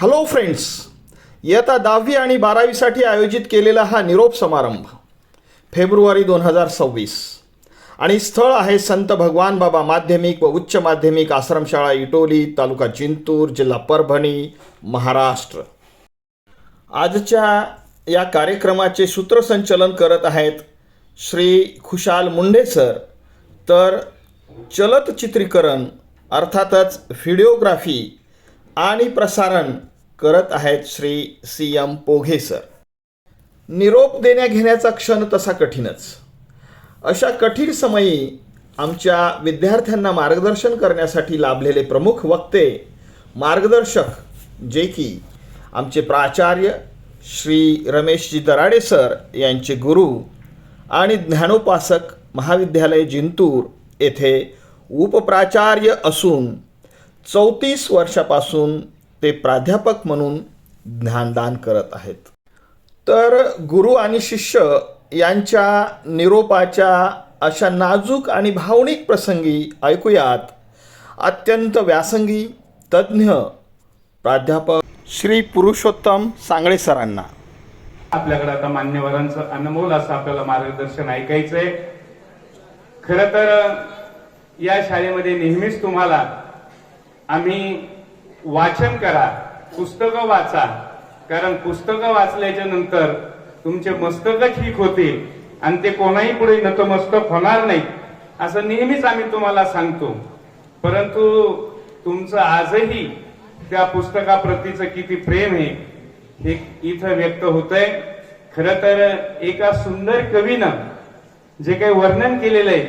Hello friends, इयत्ता 10वी आणि 12वीसाठी आयोजित केलेला हा निरोप समारंभ फेब्रुवारी 2026 आणि स्थळ आहे संत भगवान बाबा माध्यमिक व उच्च माध्यमिक आश्रमशाळा इटोली, तालुका जिंतूर, जिल्हा परभणी, महाराष्ट्र. आजच्या या कार्यक्रमाचे सूत्रसंचलन करत आहेत श्री खुशाल मुंडे सर, तर चलत चित्रीकरण अर्थातच व्हिडिओग्राफी आणि प्रसारण करत आहेत श्री CM पोघे सर. निरोप देण्या घेण्याचा क्षण तसा कठीणच. अशा कठीण समयी आमच्या विद्यार्थ्यांना मार्गदर्शन करण्यासाठी लाभलेले प्रमुख वक्ते मार्गदर्शक जे की आमचे प्राचार्य श्री रमेशजी दराडे सर यांचे गुरु आणि ज्ञानोपासक महाविद्यालय जिंतूर येथे उपप्राचार्य असून 34 वर्षापासून ते प्राध्यापक म्हणून ज्ञानदान करत आहेत. तर गुरु आणि शिष्य यांच्या निरोपाच्या अशा नाजूक आणि भावनिक प्रसंगी ऐकूयात अत्यंत व्यासंगी तज्ज्ञ प्राध्यापक श्री पुरुषोत्तम सांगळे सरांना. आपल्याकडे आता मान्यवरांचं अनमोल असं आपल्याला मार्गदर्शन ऐकायचंय. खरं तर या शाळेमध्ये नेहमीच तुम्हाला आम्ही वाचन करा, पुस्तकं वाचा, कारण पुस्तकं वाचल्याच्या नंतर तुमचे मस्तक ठीक होतील आणि ते कोणाही पुढे नतमस्तक होणार नाही असं नेहमीच आम्ही तुम्हाला सांगतो. परंतु तुमचं आजही त्या पुस्तकाप्रतीचं किती प्रेम आहे हे इथं व्यक्त होतंय. खरं तर एका सुंदर कवीनं जे काही वर्णन केलेलं आहे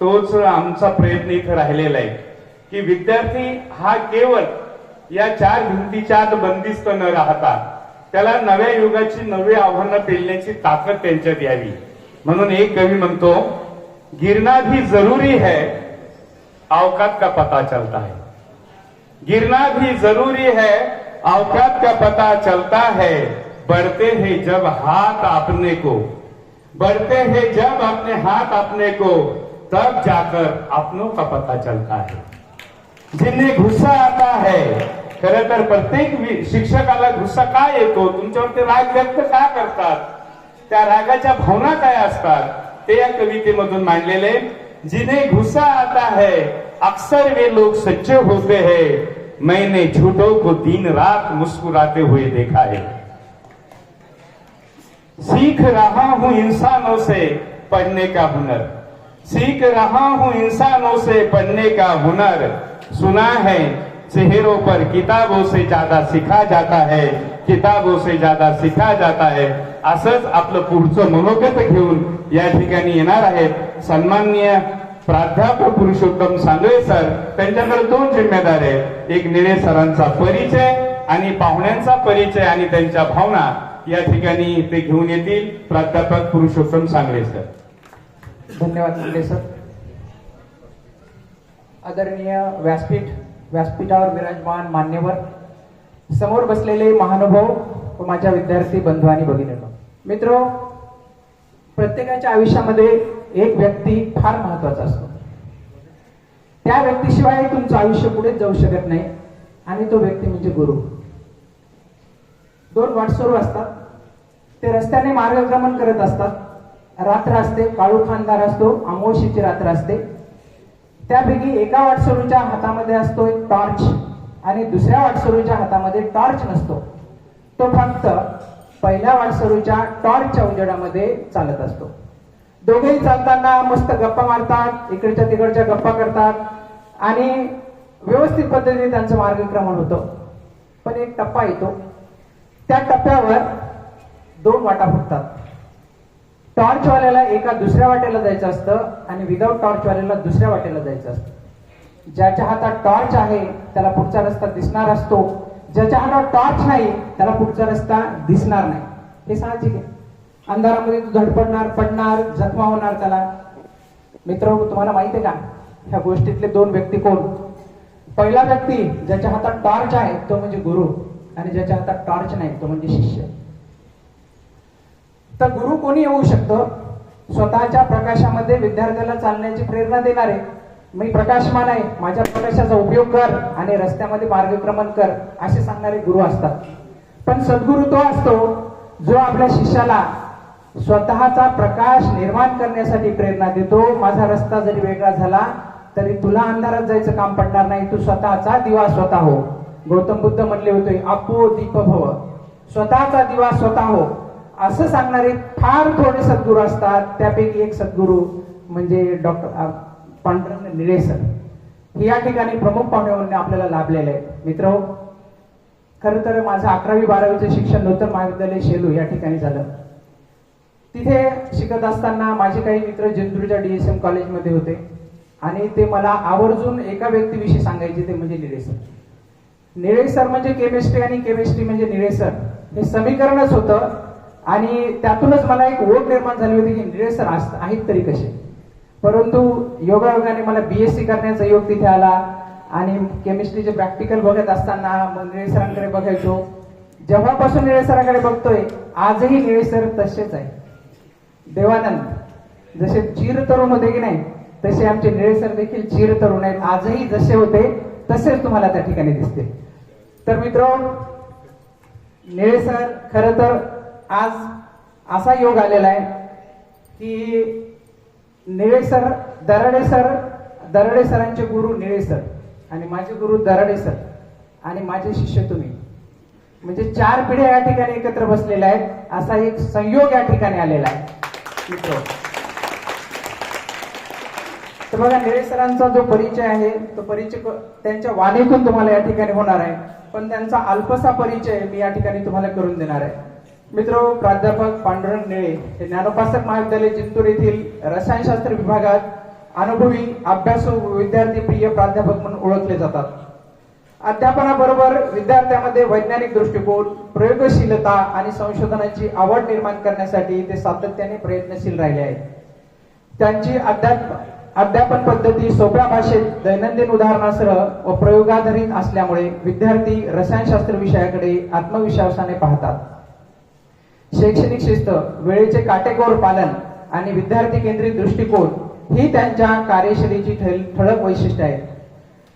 तोच आमचा प्रयत्न इथं राहिलेला आहे की विद्यार्थी हा केवळ या 4 भिंतीच्या आत बंदिस्त न राहता त्याला नव्या युगाची नवी आव्हानं पेलण्याची ताकद त्यांच्यात यावी. म्हणून एक कवी म्हणतो, गिरना भी जरूरी है औकात का पता चलता है. गिरना भी जरूरी है औकात का पता चलता है. बढ़ते हैं जब हाथ अपने को, बढ़ते हैं जब अपने हाथ अपने को, तब जाकर अपनों का पता चलता है. जिन्हें गुस्सा आता है, खरं तर प्रत्येक शिक्षकाला गुस्सा का येतो, तुमच्यावर ते राग व्यक्त का करतात, त्या रागाच्या भावना काय असतात ते या कवितेमधून मांडलेले. जिन्हें गुस्सा आता है अक्सर वे लोग सच्चे होते हैं. मैंने झूठों को दिन रात मुस्कुराते हुए देखा है. सीख रहा हूं इंसानों से पढ़ने का हुनर, सीख रहा हूं इंसानों से पढ़ने का हुनर. सुना है चेहरों पर किताबों से ज्यादा सिखा जाता है, किताबों से ज्यादा सिखा जाता है. असंच आपलं पुढचं मनोगत घेऊन या ठिकाणी येणार आहेत सन्माननीय प्राध्यापक पुरुषोत्तम सांगळे सर. त्यांच्याकडे 2 जिम्मेदार आहेत, एक निळे सरांचा परिचय आणि पाहुण्यांचा परिचय आणि त्यांच्या भावना या ठिकाणी ते घेऊन येतील. प्राध्यापक पुरुषोत्तम सांगळे सर. धन्यवाद मुंडे सर. आदरणीय व्यासपीठावर विराजमान मान्यवर, समोर बसलेले महानुभाव व माझ्या विद्यार्थी बंधू आणि भगिनींनो, मित्र, प्रत्येकाच्या आयुष्यामध्ये एक व्यक्ती फार महत्वाचा असतो. त्या व्यक्तीशिवाय तुमचं आयुष्य पुढे जाऊ शकत नाही आणि तो व्यक्ती म्हणजे गुरु. 2 वाटसरू असतात, ते रस्त्याने मार्गक्रमण करत असतात. रात्र असते, काळोख अंधार असतो, अमावस्येची रात्र असते. त्यापैकी एका वाटसरूच्या हातामध्ये असतो एक टॉर्च आणि दुसऱ्या वाटसरूच्या हातामध्ये टॉर्च नसतो. तो फक्त पहिल्या वाटसरूच्या टॉर्चच्या उजेडामध्ये चालत असतो. दोघेही चालताना मस्त गप्पा मारतात, इकडच्या तिकडच्या गप्पा करतात आणि व्यवस्थित पद्धतीने त्यांचं मार्गक्रमण होतं. पण एक टप्पा येतो, त्या टप्प्यावर 2 वाटा फुटतात. टॉर्चवाल्याला एका दुसऱ्या वाटेला जायचं असतं आणि विदाऊट टॉर्चवाल्याला दुसऱ्या वाटेला जायचं असतं. ज्याच्या हातात टॉर्च आहे त्याला पुढचा रस्ता दिसणार असतो, ज्याच्या हातात टॉर्च नाही त्याला पुढचा रस्ता दिसणार नाही. हे साहजिक आहे. अंधारामध्ये तो धडपडणार, पडणार, जखमा होणार त्याला. मित्र, तुम्हाला माहिती आहे का ह्या गोष्टीतले 2 व्यक्ती कोण? पहिला व्यक्ती ज्याच्या हातात टॉर्च आहे तो म्हणजे गुरु आणि ज्याच्या हातात टॉर्च नाही तो म्हणजे शिष्य. तर गुरु कोणी होऊ शकतो? स्वतःच्या प्रकाशामध्ये विद्यार्थ्याला चालण्याची प्रेरणा देणारे, मी प्रकाशमान आहे, माझ्या प्रकाशाचा उपयोग कर आणि रस्त्यामध्ये मार्गक्रमण कर असे सांगणारे गुरु असतात. पण सद्गुरू तो असतो जो आपल्या शिष्याला स्वतःचा प्रकाश निर्माण करण्यासाठी प्रेरणा देतो. माझा रस्ता जरी वेगळा झाला तरी तुला अंधारात जायचं काम पडणार नाही, तू स्वतःचा दिवा स्वतः हो. गौतम बुद्ध म्हणले होते आपो दीप भव, स्वतःचा दिवा स्वतः हो असं सांगणारे फार थोडे सद्गुरू असतात. त्यापैकी एक सद्गुरू म्हणजे डॉक्टर पांडुरंग निळे सर. हे या ठिकाणी प्रमुख पाहुणे म्हणून आपल्याला लाभलेले आहे. मित्र, खरं तर माझं 11वी-12वीचं शिक्षण नूतन महाविद्यालय शेलू या ठिकाणी झालं. तिथे शिकत असताना माझे काही मित्र जिंतूरच्या DSM कॉलेजमध्ये होते आणि ते मला आवर्जून एका व्यक्तीविषयी सांगायचे, ते म्हणजे निळे सर. निळे सर म्हणजे केमिस्ट्री आणि केमिस्ट्री म्हणजे निळे सर हे समीकरणच होतं. आणि त्यातूनच मला एक ओढ निर्माण झाली होती की निळे सर आहेत तरी कसे. परंतु योगायोगाने मला BSc करण्याचा योग तिथे आला आणि केमिस्ट्रीचे प्रॅक्टिकल बघत असताना मग निळे सरांकडे बघायचो. जेव्हापासून निळे सरांकडे बघतोय आजही निळे सर तसेच आहे. देवानंद जसे चीर तरुण होते की नाही, तसे आमचे निळे सर देखील चीर तरुण आहेत. आजही जसे होते तसेच तुम्हाला त्या ठिकाणी दिसते. तर मित्र, निळे सर खरं तर आज असा योग आलेला आहे की निळे सर दराडे सरांचे गुरु निळे सर आणि माझे गुरु दराडे सर आणि माझे शिष्य तुम्ही, म्हणजे 4 पिढ्या या ठिकाणी एकत्र बसलेल्या आहेत. असा एक संयोग या ठिकाणी आलेला आहे मित्र. तर बघा, निळे सरांचा जो परिचय आहे तो परिचय त्यांच्या वाणीतून तुम्हाला या ठिकाणी होणार आहे. पण त्यांचा अल्पसा परिचय मी या ठिकाणी तुम्हाला करून देणार आहे. मित्र, प्राध्यापक पांडुरंग निळे हे ज्ञानोपासक महाविद्यालय जिंतूर येथील रसायनशास्त्र विभागात अनुभवी अभ्यासू विद्यार्थी प्रिय प्राध्यापक म्हणून ओळखले जातात. अध्यापनाबरोबर विद्यार्थ्यांमध्ये वैज्ञानिक दृष्टिकोन, प्रयोगशीलता आणि संशोधनाची आवड निर्माण करण्यासाठी ते सातत्याने प्रयत्नशील राहिले आहेत. त्यांची अध्यापन पद्धती सोप्या भाषेत दैनंदिन उदाहरणासह व प्रयोगाधारित असल्यामुळे विद्यार्थी रसायनशास्त्र विषयाकडे आत्मविश्वासाने पाहतात. शैक्षणिक शिस्त, वेळेचे काटेकोर पालन आणि विद्यार्थी केंद्रित दृष्टिकोन ही त्यांच्या कार्यशैलीची ठळक वैशिष्ट्ये आहेत.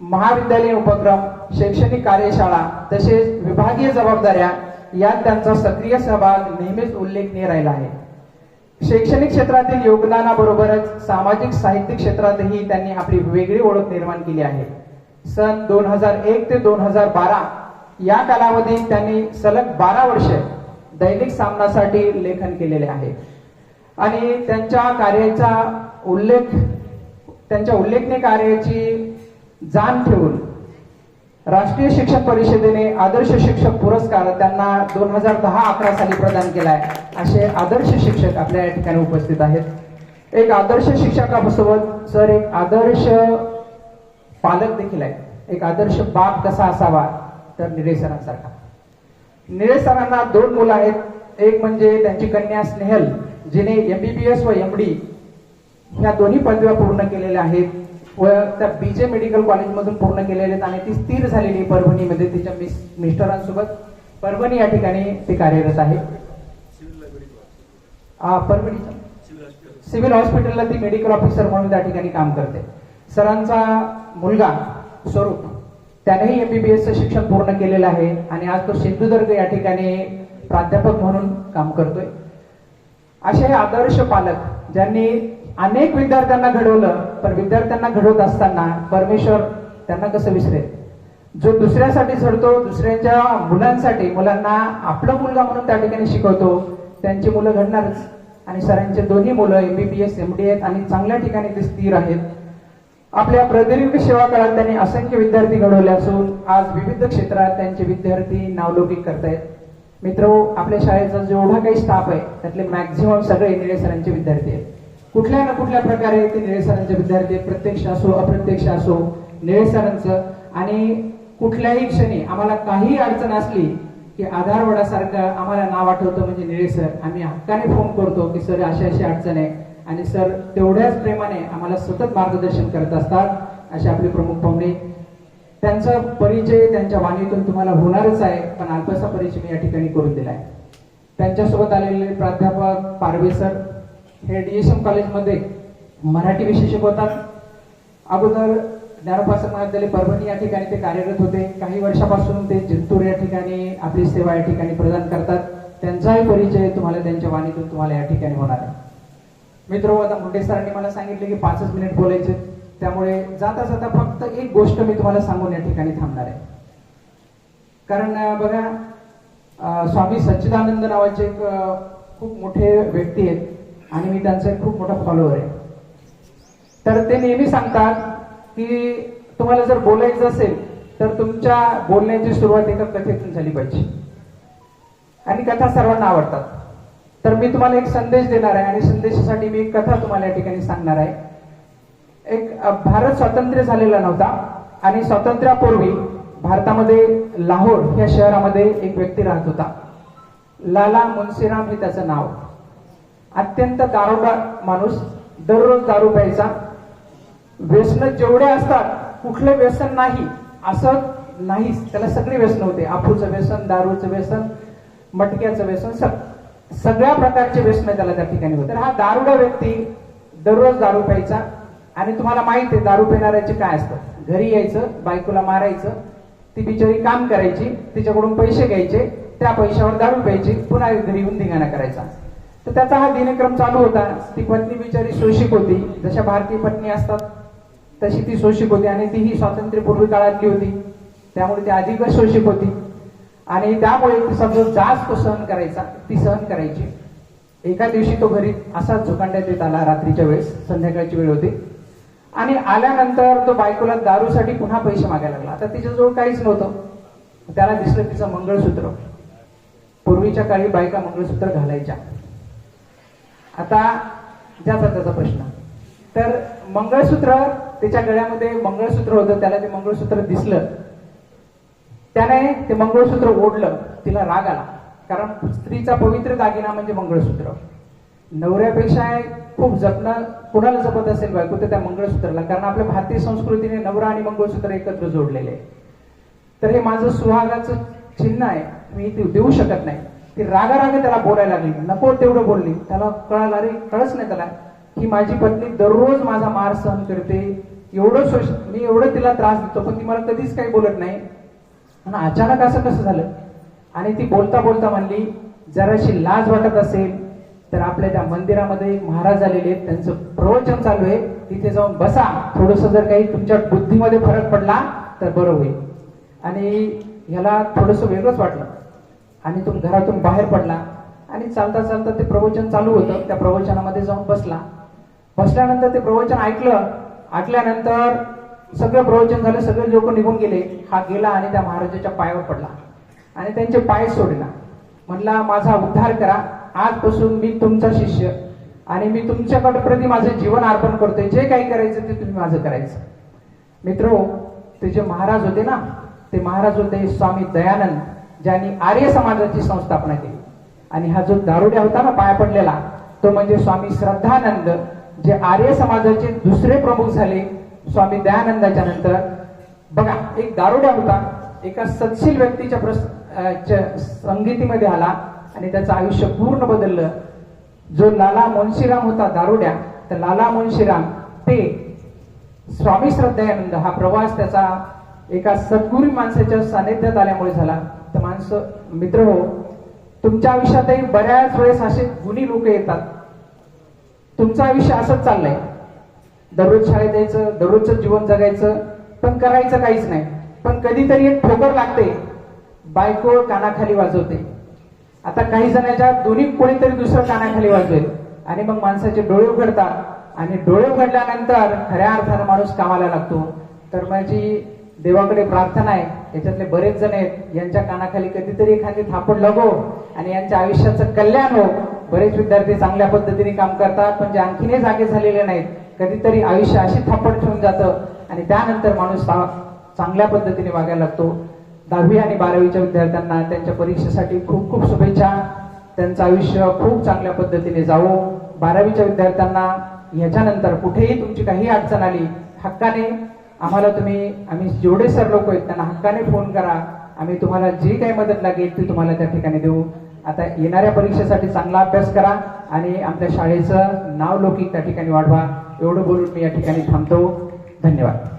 महाविद्यालयीन उपक्रम, शैक्षणिक कार्यशाळा तसेच विभागीय जबाबदाऱ्या यात त्यांचा सक्रिय सहभाग नेहमीच उल्लेखनीय राहिला आहे. शैक्षणिक क्षेत्रातील योगदानाबरोबरच सामाजिक साहित्यिक क्षेत्रातही त्यांनी आपली वेगळी ओळख निर्माण केली आहे. सन 2001 ते 2012 या कालावधीत त्यांनी सलग 12 वर्षे दैनिक सामनासाठी लेखन केलेले आहे आणि त्यांच्या उल्लेखनीय कार्याची जाण ठेवून राष्ट्रीय शिक्षक परिषदेने आदर्श शिक्षक पुरस्कार त्यांना 2010-11 साली प्रदान केलाय. असे आदर्श शिक्षक आपल्या या ठिकाणी उपस्थित आहेत. एक आदर्श शिक्षकासोबत सर एक आदर्श पालक देखील आहे. एक आदर्श बाप कसा असावा, तर निळे सरांसारखा. निळे सरांना 2 मुलं आहेत. एक म्हणजे त्यांची कन्या स्नेहल, जिने MBBS व MD ह्या दोन्ही पदव्या पूर्ण केलेल्या आहेत व त्या BJ मेडिकल कॉलेज मधून पूर्ण केलेल्या आहेत आणि ती स्थिर झालेली परभणीमध्ये तिच्या मिस्टरांसोबत परभणी या ठिकाणी ती कार्यरत आहे. परभणीच्या सिव्हिल हॉस्पिटलला ती मेडिकल ऑफिसर म्हणून त्या ठिकाणी काम करते. सरांचा मुलगा स्वरूप, त्यानेही MBBS शिक्षण पूर्ण केलेलं आहे आणि आज तो सिंधुदुर्ग या ठिकाणी प्राध्यापक म्हणून काम करतोय. असे आदर्श पालक ज्यांनी अनेक विद्यार्थ्यांना घडवलं, पण विद्यार्थ्यांना घडवत असताना परमेश्वर त्यांना कसं विसरेल. जो दुसऱ्यासाठी झडतो, दुसऱ्याच्या मुलांना आपला मुलगा म्हणून त्या ठिकाणी शिकवतो, त्यांची मुलं घडणारच. आणि सरांचे दोन्ही मुलं MBBS MD आहेत आणि चांगल्या ठिकाणी ते स्थिर आहेत. आपल्या प्रदीर्घ सेवा काळात त्यांनी असंख्य विद्यार्थी घडवले असून आज विविध क्षेत्रात त्यांचे विद्यार्थी नावलौकिक करतायत. मित्र, आपल्या शाळेचा जेवढा काही स्टाफ आहे त्यातले मॅक्झिमम सगळे निळे सरांचे विद्यार्थी आहेत. कुठल्या ना कुठल्या प्रकारे ते निळे सरांचे विद्यार्थी, प्रत्यक्ष असो अप्रत्यक्ष असो निळे सरांचं. आणि कुठल्याही क्षणी आम्हाला काही अडचण असली की आधारवडासारखं आम्हाला नाव आठवतं म्हणजे निळे सर. आम्ही हक्काने फोन करतो की सर अशी अशी अडचण आहे आणि सर तेवढ्याच प्रेमाने आम्हाला सतत मार्गदर्शन करत असतात. असे आपले प्रमुख पाहुणे, त्यांचा परिचय त्यांच्या वाणीतून तुम्हाला होणारच आहे, पण अल्पसा परिचय मी या ठिकाणी करून दिलाय. त्यांच्यासोबत आलेले प्राध्यापक पारवे सर हे DSM कॉलेजमध्ये मराठी विषय शिकवतात. अगोदर ज्ञानोपासक महाविद्यालय परभणी या ठिकाणी ते कार्यरत होते. काही वर्षापासून ते जिंतूर या ठिकाणी आपली सेवा या ठिकाणी प्रदान करतात. त्यांचाही परिचय तुम्हाला त्यांच्या वाणीतून तुम्हाला या ठिकाणी होणार आहे. मित्र, आता मुंडे सरांनी मला सांगितले की 5 मिनिट बोलायचे, त्यामुळे जाता जाता फक्त एक गोष्ट मी तुम्हाला सांगून या ठिकाणी थांबणार आहे. कारण बघा, स्वामी सच्चिदानंद नावाचे एक खूप मोठे व्यक्ती आहेत आणि मी त्यांचा एक खूप मोठा फॉलोअर आहे. तर ते नेहमी सांगतात की तुम्हाला जर बोलायचं असेल तर तुमच्या बोलण्याची सुरुवात एका कथेतून झाली पाहिजे, आणि कथा सर्वांना आवडतात. तर मी तुम्हाला एक संदेश देणार आहे आणि संदेशासाठी मी एक कथा तुम्हाला या ठिकाणी सांगणार आहे. एक भारत स्वातंत्र्य झालेला नव्हता आणि स्वातंत्र्यापूर्वी भारतामध्ये लाहोर या शहरामध्ये एक व्यक्ती राहत होता. लाला मुन्शीराम हे त्याचं नाव. अत्यंत दारुडा माणूस, दररोज दारू प्यायचा. व्यसन जेवढे असतात कुठलं व्यसन नाही असं नाहीच, त्याला सगळी व्यसन होते. अफूचं व्यसन, दारूचं व्यसन, मटक्याचं व्यसन, सगळ्या प्रकारचे व्यसन त्याला त्या ठिकाणी होते. तर हा दारुडा व्यक्ती दररोज दारू प्यायचा. आणि तुम्हाला माहित आहे दारू पिणाऱ्याचे काय असतं, घरी यायचं, बायकोला मारायचं, ती बिचारी काम करायची, तिच्याकडून पैसे घ्यायचे, त्या पैशावर दारू प्यायची, पुन्हा घरी येऊन धिंगाणा करायचा. तर त्याचा हा दिनक्रम चालू होता. ती पत्नी बिचारी शोषिक होती, जशा भारतीय पत्नी असतात तशी ती शोषिक होती आणि तीही स्वातंत्र्यपूर्वी काळातली होती, त्यामुळे ती अधिकच शोषिक होती. आणि त्यामुळे ती सगळं जास्त सहन करायचा, ती सहन करायची. एका दिवशी तो घरी असाच झोकांड्यात येत आला, रात्रीच्या वेळेस, संध्याकाळची वेळ होती. आणि आल्यानंतर तो बायकोला दारूसाठी पुन्हा पैसे मागायला लागला. आता तिच्याजवळ काहीच नव्हतं. त्याला दिसलं तिचं मंगळसूत्र. पूर्वीच्या काळी बायका मंगळसूत्र घालायच्या. आता ज्याचा त्याचा प्रश्न. तर मंगळसूत्र, त्याच्या गळ्यामध्ये मंगळसूत्र होतं, त्याला ते मंगळसूत्र दिसलं. त्याने ते मंगळसूत्र ओढलं. तिला राग आला, कारण स्त्रीचा पवित्र दागिना म्हणजे मंगळसूत्र. नवऱ्यापेक्षा खूप जपणं, कुणाला जपत असेल बायको तर त्या मंगळसूत्राला, कारण आपल्या भारतीय संस्कृतीने नवरा आणि मंगळसूत्र एकत्र जोडलेले आहे. तर हे माझं सुहागाचं चिन्ह आहे, मी ते देऊ शकत नाही. ती रागाराग त्याला बोलायला लागली, नको तेवढं बोलली. त्याला कळालं, अरे कळच नाही त्याला की माझी पत्नी दररोज माझा मार सहन करते, मी एवढं तिला त्रास देतो पण ती मला कधीच काही बोलत नाही, आणि अचानक असं कसं झालं. आणि ती बोलता बोलता म्हणली, जराशी लाज वाटत असेल तर आपल्या त्या मंदिरामध्ये एक महाराज आलेले आहेत, त्यांचं प्रवचन चालू आहे, तिथे जाऊन बसा, थोडस जर काही तुमच्या बुद्धीमध्ये फरक पडला तर बरं होईल. आणि ह्याला थोडस वेगळंच वाटलं आणि तो घरातून बाहेर पडला आणि चालता चालता ते प्रवचन चालू होतं, त्या प्रवचनामध्ये जाऊन बसला. बसल्यानंतर ते प्रवचन ऐकल्यानंतर सगळं प्रवचन झालं, सगळे लोक निघून गेले. हा गेला आणि त्या महाराजाच्या पायावर पडला आणि त्यांचे पाय सोडला. म्हणला, माझा उद्धार करा, आजपासून मी तुमचा शिष्य आणि मी तुमच्याकडे प्रति माझं जीवन अर्पण करतोय, जे काही करायचं ते तुम्ही माझं करायचं. मित्रो, ते जे महाराज होते ना, ते महाराज होते स्वामी दयानंद, ज्यांनी आर्य समाजाची संस्थापना केली. आणि हा जो दारुड्या होता ना पाया पडलेला, तो म्हणजे स्वामी श्रद्धानंद, जे आर्य समाजाचे दुसरे प्रमुख झाले स्वामी दयानंदाच्या नंतर. बघा, एक दारुड्या होता, एका सत्शील व्यक्तीच्या संगतीमध्ये आला आणि त्याचं आयुष्य पूर्ण बदललं. जो लाला मुन्शीराम होता दारुड्या, तर लाला मुन्शीराम ते स्वामी श्रद्धानंद, हा प्रवास त्याचा एका सद्गुरू माणसाच्या सानिध्यात आल्यामुळे झाला. तर माणसं, मित्र हो, तुमच्या आयुष्यातही बऱ्याच वेळेस असे गुणी लोक येतात. तुमचं आयुष्य असंच चाललंय, दररोज शाळेत यायचं, दररोजचं जीवन जगायचं, पण करायचं काहीच नाही. पण कधीतरी एक ठोकर लागते, बायको कानाखाली वाजवते. आता काही जणांच्या दोन्ही कोणीतरी दुसरं कानाखाली वाजवेल आणि मग माणसाचे डोळे उघडतात आणि डोळे उघडल्यानंतर खऱ्या अर्थानं माणूस कामाला लागतो. तर माझी देवाकडे प्रार्थना आहे, याच्यातले बरेच जण आहेत, यांच्या कानाखाली कधीतरी एखादी थापड लागो आणि यांच्या आयुष्याचं कल्याण हो. बरेच विद्यार्थी चांगल्या पद्धतीने काम करतात, पण जे आणखीनही जागे झालेले नाहीत, कधीतरी आयुष्य अशी थापड ठेवून जातं आणि त्यानंतर माणूस चांगल्या पद्धतीने वागायला लागतो. 10वी आणि 12वीच्या विद्यार्थ्यांना त्यांच्या परीक्षेसाठी खूप खूप शुभेच्छा. त्यांचं आयुष्य खूप चांगल्या पद्धतीने जावो. 12वीच्या विद्यार्थ्यांना ह्याच्यानंतर कुठेही तुमची काही अडचण आली, हक्काने आम्ही जेवढे सर लोक आहेत त्यांना हक्काने फोन करा. आम्ही तुम्हाला जी काही मदत लागेल ती तुम्हाला त्या ठिकाणी देऊ. आता येणाऱ्या परीक्षेसाठी चांगला अभ्यास करा आणि आमच्या शाळेचं नाव लौकिक त्या ठिकाणी वाढवा. एवढं बोलून मी या ठिकाणी थांबतो. धन्यवाद.